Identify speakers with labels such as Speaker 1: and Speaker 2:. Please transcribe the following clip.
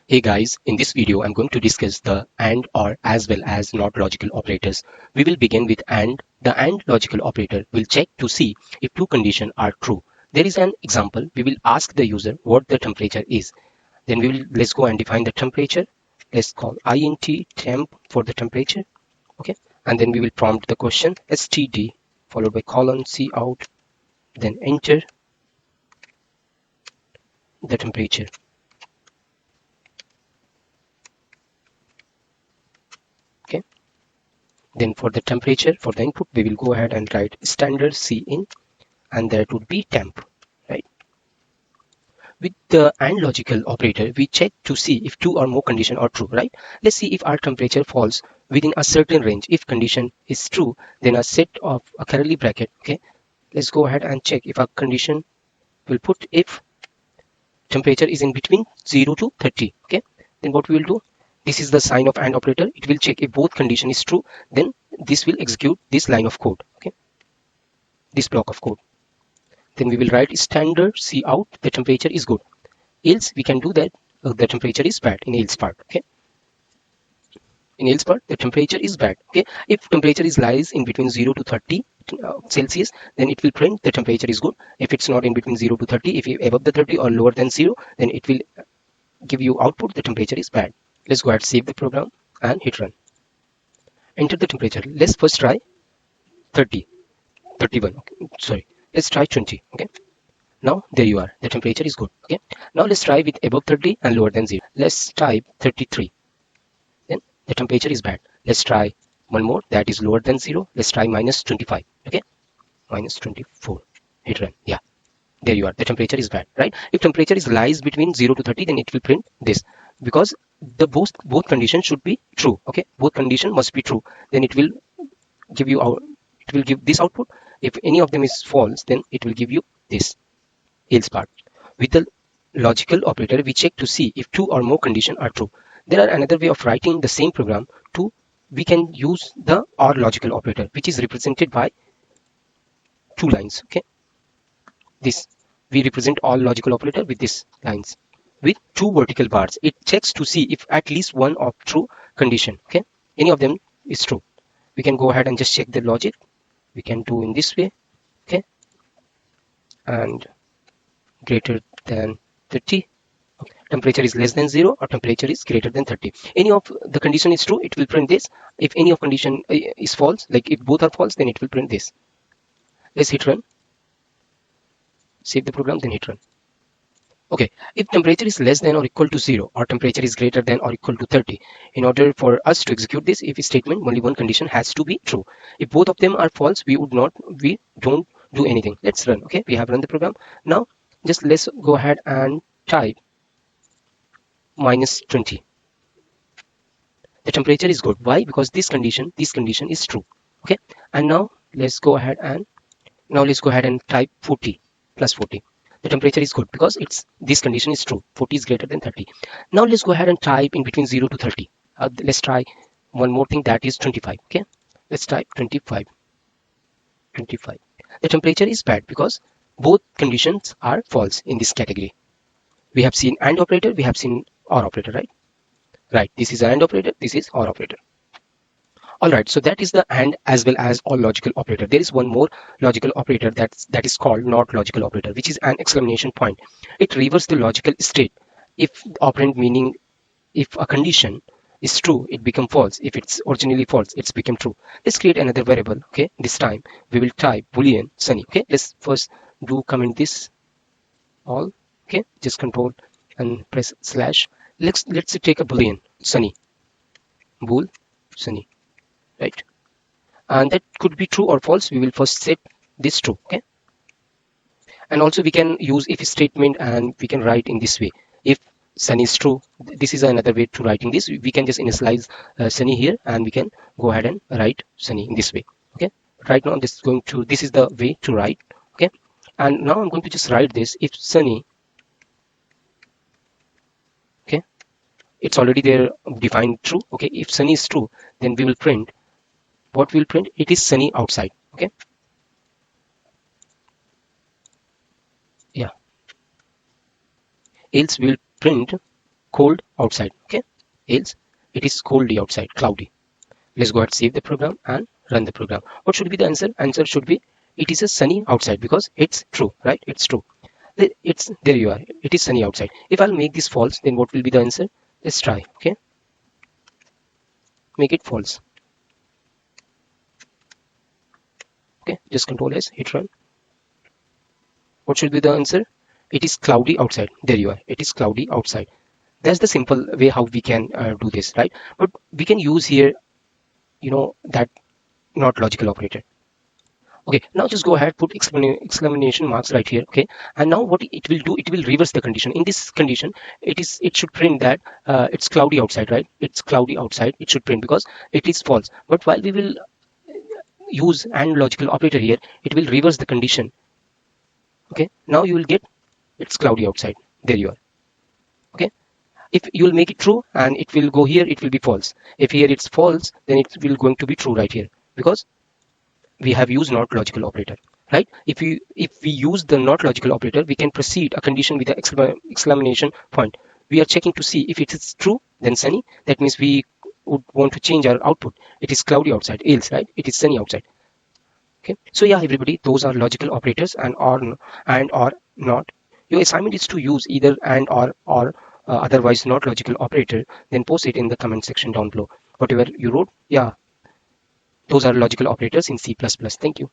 Speaker 1: Hey guys, in this video I'm going to discuss the AND or as well as NOT logical operators. We will begin with AND. The AND logical operator will check to see if two conditions are true. There is an example. We will ask the user what the temperature is. Then let's go and define the temperature. Let's call int temp for the temperature. Okay, and then we will prompt the question std followed by colon cout, then enter the temperature. Okay. Then for the temperature, for the input, we will go ahead and write standard cin, and that would be temp, right? With the AND logical operator, we check to see if two or more conditions are true, right? Let's see if our temperature falls within a certain range. If condition is true, then a set of a curly bracket, okay? Let's go ahead and check if a condition will put if temperature is in between 0 to 30, okay? Then what we will do, this is the sign of AND operator. It will check if both condition is true, then this will execute this line of code, okay, this block of code. Then we will write standard cout, the temperature is good. Else we can do that the temperature is bad in else part, okay. In else part, the temperature is bad, okay. If temperature is lies in between 0 to 30 Celsius, then it will print the temperature is good. If it's not in between 0 to 30, if you above the 30 or lower than 0, then it will give you output the temperature is bad. Let's go ahead, save the program and hit run. Enter the temperature. Let's first try 30, 31. Okay. Sorry, let's try 20. Okay. Now there you are. The temperature is good. Okay. Now let's try with above 30 and lower than 0. Let's type 33. Then the temperature is bad. Let's try one more. That is lower than 0. Let's try minus 25. Okay. Minus 24. Hit run. Yeah. There you are. The temperature is bad, right? If temperature is lies between 0 to 30, then it will print this, because the both conditions should be true. Okay, both condition must be true. Then it will give you out. It will give this output. If any of them is false, then it will give you this else part. With the logical operator, we check to see if two or more conditions are true. There are another way of writing the same program. To we can use the OR logical operator, which is represented by two lines. Okay. This we represent all logical operator with these lines with two vertical bars. It checks to see if at least one of true condition, okay, any of them is true. We can go ahead and just check the logic. We can do in this way, okay, and greater than 30. Okay. Temperature is less than 0 or temperature is greater than 30. Any of the condition is true, it will print this. If any of condition is false, like if both are false, then it will print this. Let's hit run. Save the program, then hit run. Okay, if temperature is less than or equal to 0 or temperature is greater than or equal to 30, in order for us to execute this if statement, only one condition has to be true. If both of them are false, we don't do anything. Let's run. Okay, we have run the program. Now just let's go ahead and type minus 20. The temperature is good. Why? Because this condition is true. Okay, and now let's go ahead and type 40 plus 40. The temperature is good because this condition is true. 40 is greater than 30. Now let's go ahead and type in between 0 to 30. Let's try one more thing, that is 25. Okay, let's type 25. 25. The temperature is bad because both conditions are false in this category. We have seen AND operator, we have seen OR operator, right? Right. This is AND operator, this is OR operator. Alright, so that is the AND as well as OR logical operator. There is one more logical operator that is called NOT logical operator, which is an exclamation point. It reverses the logical state. If operand, meaning if a condition is true, it becomes false. If it's originally false, it's become true. Let's create another variable. Okay, this time we will type boolean sunny. Okay, let's first do comment this all. Okay, just control and press slash. Let's take a boolean sunny, bool sunny. Right, and that could be true or false. We will first set this true. Okay, and also we can use if statement, and we can write in this way. If sunny is true, this is another way to writing this. We can just initialize sunny here, and we can go ahead and write sunny in this way. Okay, right now this is the way to write. Okay, and now I'm going to just write this. If sunny, okay, it's already there defined true. Okay, if sunny is true, then we will print what we'll print. It is sunny outside. Okay, yeah, else we'll print cold outside. Okay, else it is coldy outside, cloudy. Let's go ahead, save the program and run the program. What should be the answer? Answer should be it is a sunny outside, because it's true, right? It's true. It's there you are. It is sunny outside. If I'll make this false, then what will be the answer? Let's try. Okay, make it false. Okay, just Control S, hit run. What should be the answer? It is cloudy outside. There you are. It is cloudy outside. That's the simple way how we can do this, right? But we can use here, that not logical operator. Okay, now just go ahead, put exclamation marks right here. Okay, and now what it will do, it will reverse the condition. In this condition, it should print that it's cloudy outside, right? It's cloudy outside. It should print because it is false. But while we will use AND logical operator here, it will reverse the condition. Okay, now you will get it's cloudy outside. There you are. Okay, if you will make it true and it will go here, it will be false. If here it's false, then it will going to be true right here, because we have used not logical operator, right? If we use the not logical operator, we can proceed a condition with the exclamation point. We are checking to see if it is true, then sunny. That means we would want to change our output. It is cloudy outside, else, right? It is sunny outside. Okay, so yeah, everybody, those are logical operators and or not. Your assignment is to use either and or otherwise not logical operator. Then post it in the comment section down below. Whatever you wrote, yeah, those are logical operators in C++. Thank you.